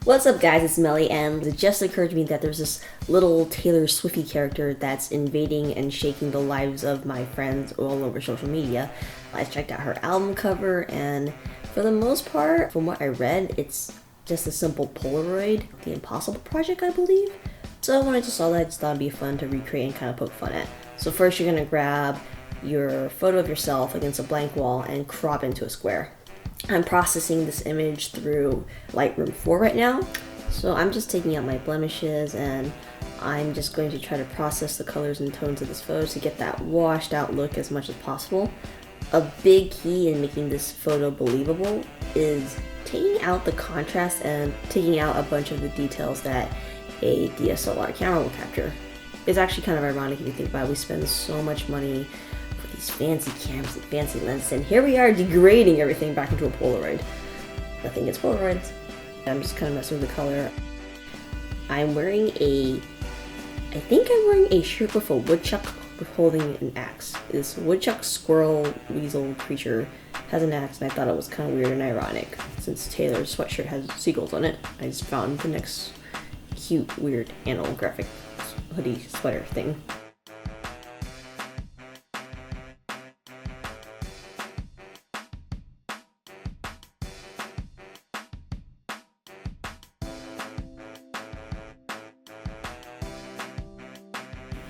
What's up guys, it's Melly, and it just occurred to me that there's this little Taylor Swifty character that's invading and shaking the lives of my friends all over social media. I checked out her album cover, and for the most part, from what I read, it's just a simple Polaroid, the Impossible Project, I believe. So when I just saw that, I just thought it'd be fun to recreate and kind of poke fun at. So first you're gonna grab your photo of yourself against a blank wall and crop into a square. I'm processing this image through Lightroom 4 right now, so I'm just taking out my blemishes and I'm just going to try to process the colors and tones of this photo to get that washed out look as much as possible. A big key in making this photo believable is taking out the contrast and taking out a bunch of the details that a DSLR camera will capture. It's actually kind of ironic if you think about it. We spend so much money these fancy cameras and fancy lenses, and here we are degrading everything back into a Polaroid. Nothing against Polaroids. I'm just kind of messing with the color. I think I'm wearing a shirt with a woodchuck holding an axe. This woodchuck, squirrel, weasel creature has an axe, and I thought it was kind of weird and ironic. Since Taylor's sweatshirt has seagulls on it, I just found the next cute, weird animal graphic hoodie sweater thing.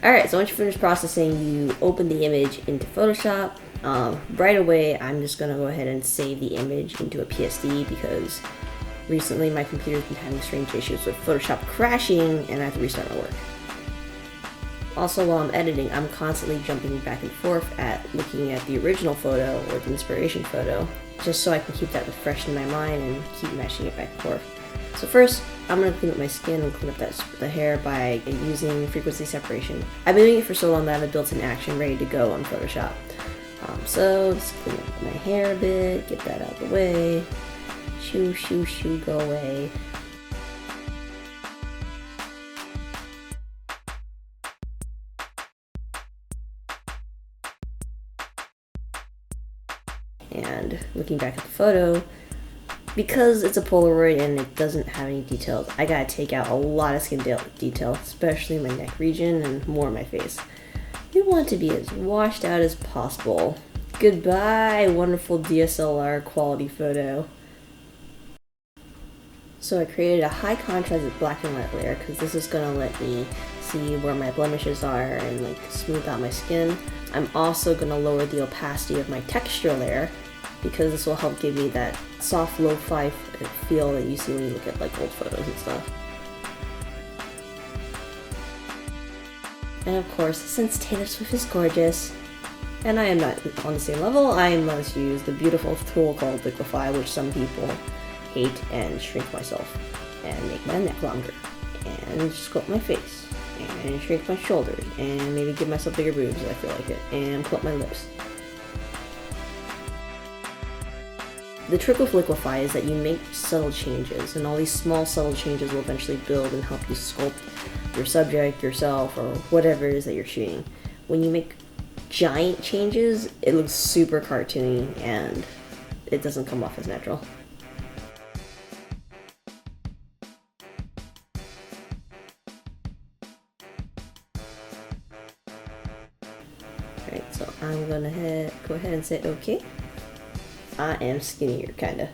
Alright, so once you finish processing, you open the image into Photoshop. Right away, I'm just going to go ahead and save the image into a PSD because recently my computer's been having strange issues with Photoshop crashing and I have to restart my work. Also, while I'm editing, I'm constantly jumping back and forth at looking at the original photo or the inspiration photo, just so I can keep that refreshed in my mind and keep matching it back and forth. So first, I'm going to clean up my skin and clean up the hair by using frequency separation. I've been doing it for so long that I have a built-in action ready to go on Photoshop. So just clean up my hair a bit, get that out of the way. Shoo, shoo, shoo, go away. And looking back at the photo, because it's a Polaroid and it doesn't have any details, I gotta take out a lot of skin detail, especially my neck region and more of my face. You want to be as washed out as possible. Goodbye, wonderful DSLR quality photo. So I created a high contrast black and white layer because this is gonna let me see where my blemishes are and like smooth out my skin. I'm also gonna lower the opacity of my texture layer because this will help give me that soft lo-fi feel that you see when you look at like old photos and stuff. And of course, since Taylor Swift is gorgeous, and I am not on the same level, I must use the beautiful tool called Liquify, which some people hate, and shrink myself, and make my neck longer, and sculpt my face, and shrink my shoulders, and maybe give myself bigger boobs if I feel like it, and pull up my lips. The trick with Liquify is that you make subtle changes, and all these small subtle changes will eventually build and help you sculpt your subject, yourself, or whatever it is that you're shooting. When you make giant changes, it looks super cartoony, and it doesn't come off as natural. Alright, so I'm gonna go ahead and say okay. I am skinnier, kinda.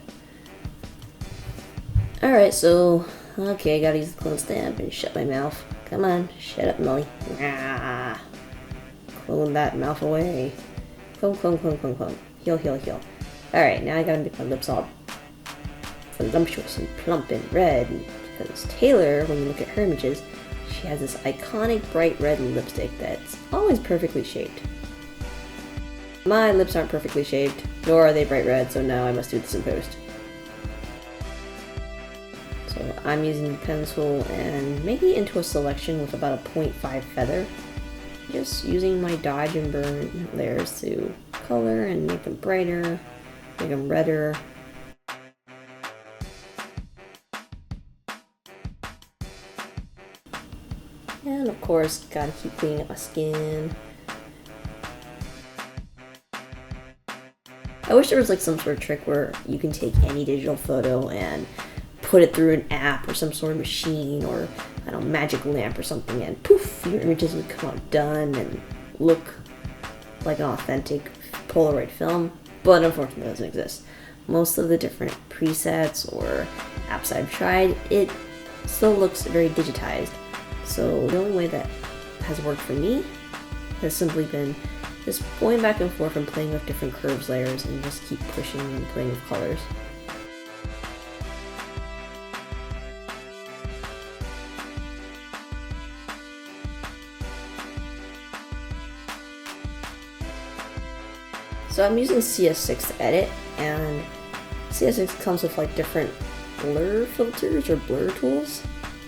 Alright, so, okay, I gotta use the clone stamp and shut my mouth. Come on, shut up, Melly. Ah, clone that mouth away. Clone, clone, clone, clone, clone. Heal, heal, heal. Alright, now I gotta make my lips all voluptuous and plump and red. Because Taylor, when you look at her images, she has this iconic bright red lipstick that's always perfectly shaped. My lips aren't perfectly shaped, nor are they bright red, so now I must do this in post. So I'm using the pencil and maybe into a selection with about a 0.5 feather. Just using my dodge and burn layers to color and make them brighter, make them redder. And of course, gotta keep cleaning up my skin. I wish there was like some sort of trick where you can take any digital photo and put it through an app or some sort of machine or, I don't know, magic lamp or something, and poof, your images would come out done and look like an authentic Polaroid film. But unfortunately, it doesn't exist. Most of the different presets or apps I've tried, it still looks very digitized. So the only way that has worked for me has simply been just going back and forth and playing with different curves layers and just keep pushing and playing with colors. So I'm using CS6 to edit, and CS6 comes with like different blur filters or blur tools.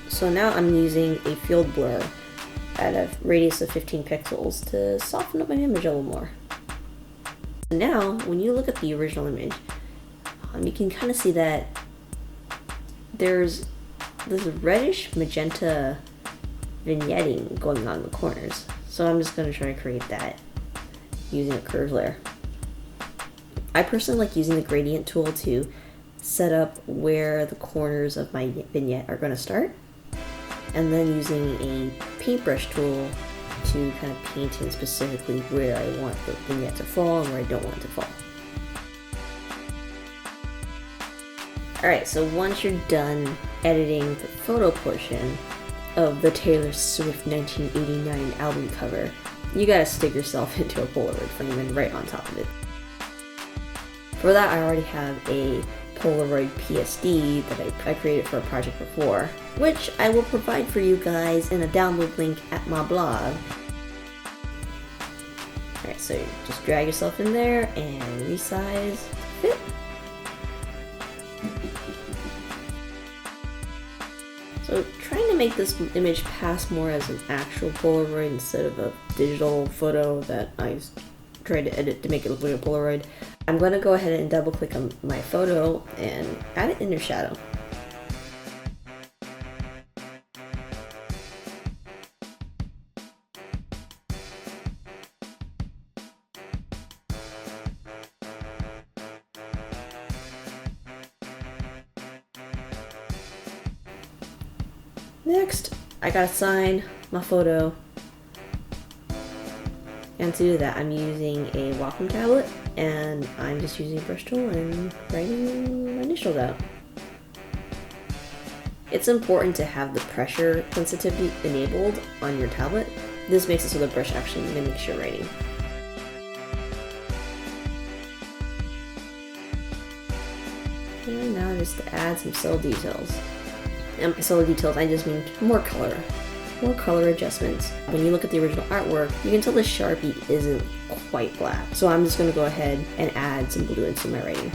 So now I'm using a field blur at a radius of 15 pixels to soften up my image a little more. Now, when you look at the original image, you can kind of see that there's this reddish magenta vignetting going on in the corners. So I'm just going to try to create that using a curve layer. I personally like using the gradient tool to set up where the corners of my vignette are going to start, and then using a paintbrush tool to kind of paint in specifically where I want the vignette to fall and where I don't want it to fall. Alright, so once you're done editing the photo portion of the Taylor Swift 1989 album cover, you gotta stick yourself into a Polaroid frame and right on top of it. For that, I already have a Polaroid PSD that I created for a project before, which I will provide for you guys in a download link at my blog. Alright, so just drag yourself in there and resize to fit. So trying to make this image pass more as an actual Polaroid instead of a digital photo that I tried to edit to make it look like a Polaroid, I'm going to go ahead and double click on my photo and add an inner shadow. Next, I gotta sign my photo. And to do that, I'm using a Wacom tablet, and I'm just using a brush tool and writing my initials out. It's important to have the pressure sensitivity enabled on your tablet. This makes it so the brush actually mimics your writing. And now just to add some subtle details. And by subtle details, I just mean more color adjustments. When you look at the original artwork, you can tell the Sharpie isn't quite black. So I'm just going to go ahead and add some blue into my writing.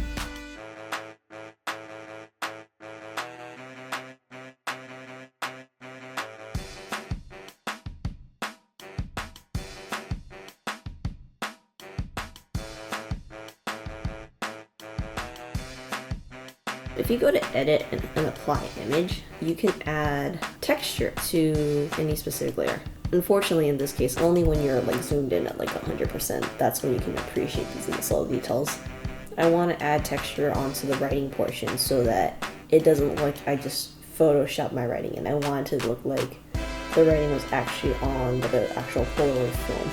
If you go to edit and apply image, you can add texture to any specific layer. Unfortunately, in this case, only when you're like zoomed in at like 100%, that's when you can appreciate these little details. I want to add texture onto the writing portion so that it doesn't look like I just photoshopped my writing, and I want it to look like the writing was actually on the actual Polaroid film.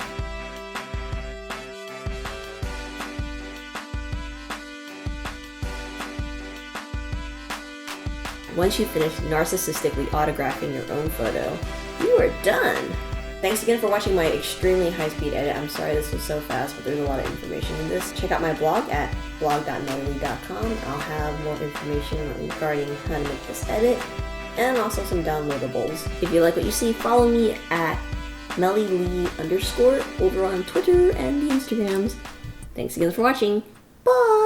Once you finish narcissistically autographing your own photo, you are done! Thanks again for watching my extremely high-speed edit. I'm sorry this was so fast, but there's a lot of information in this. Check out my blog at blog.melly.com. I'll have more information regarding how to make this edit, and also some downloadables. If you like what you see, follow me at mellylee_ over on Twitter and the Instagrams. Thanks again for watching. Bye!